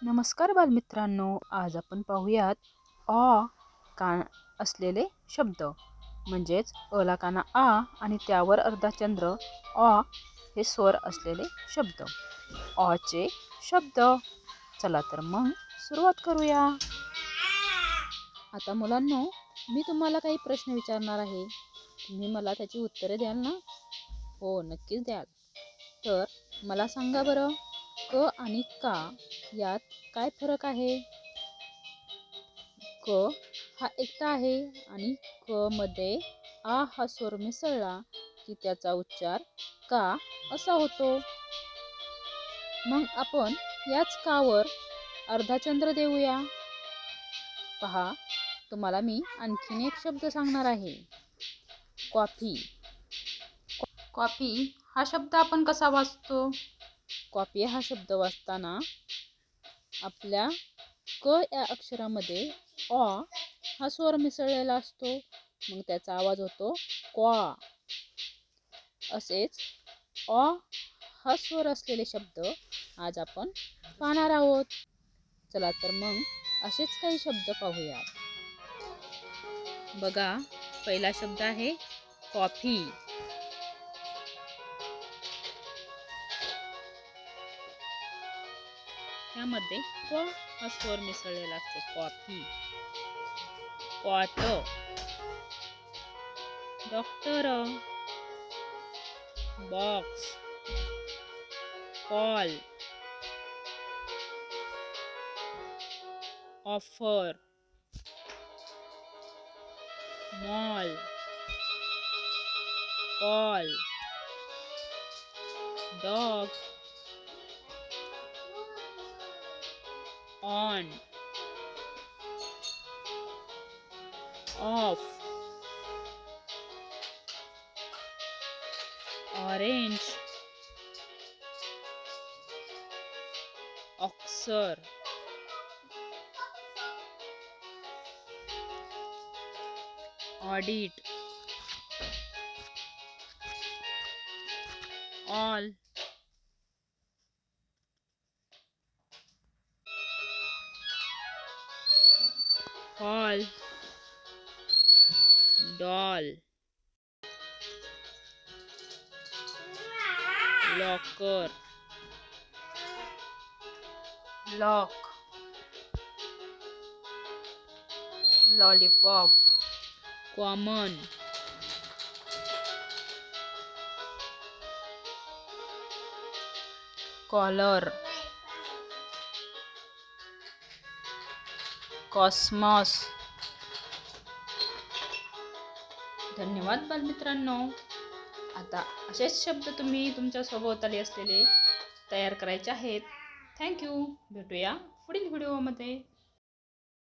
नमस्कार बालमित्रांनो, आज आपण पाहूयात अ का असलेले शब्द, म्हणजेच अला काना आ आणि त्यावर अर्धाचंद्र अ हे स्वर असलेले शब्द. अचे शब्द. चला तर मग सुरुवात करूया. आता मुलांनो, मी तुम्हाला काही प्रश्न विचारणार आहे. तुम्ही मला त्याची उत्तरे द्याल ना? हो, नक्कीच द्याल. तर मला सांगा बरं, क आणि का यात काय फरक आहे? क हा एकटा आहे आणि क मध्ये आ हा स्वर मिसळला की त्याचा उच्चार का असा होतो. मग आपण याच कावर अर्धाचंद्र देऊया. पहा, तुम्हाला मी आणखीन एक शब्द सांगणार आहे. कॉफी. कॉफी हा शब्द आपण कसा वाचतो? कॉफी हा शब्द वाचताना आपल्या क या अक्षरामध्ये अ हा स्वर मिसळलेला असतो. मग त्याचा आवाज होतो क्वा. असेच अ हा स्वर असलेले शब्द आज आपण पाहणार आहोत. चला तर मग असेच काही शब्द पाहूया. बघा, पहिला शब्द आहे कॉफी. यामध्ये क हा स्वर मिसळलेला असतो. Coffee. Cot. Doctor. Box. Call. Offer. Mall. Call. Dog. On. Off. Orange. Oxer. Audit. All. Hall. Doll. Locker. Lock. Lollipop. Common. Collar. Cosmos. धन्यवाद बालमित्रांनो. आता असेच शब्द तुम्ही तुमच्या सभोवताली असलेले तयार करायचे आहेत. थँक्यू. भेटूया पुढील व्हिडिओमध्ये.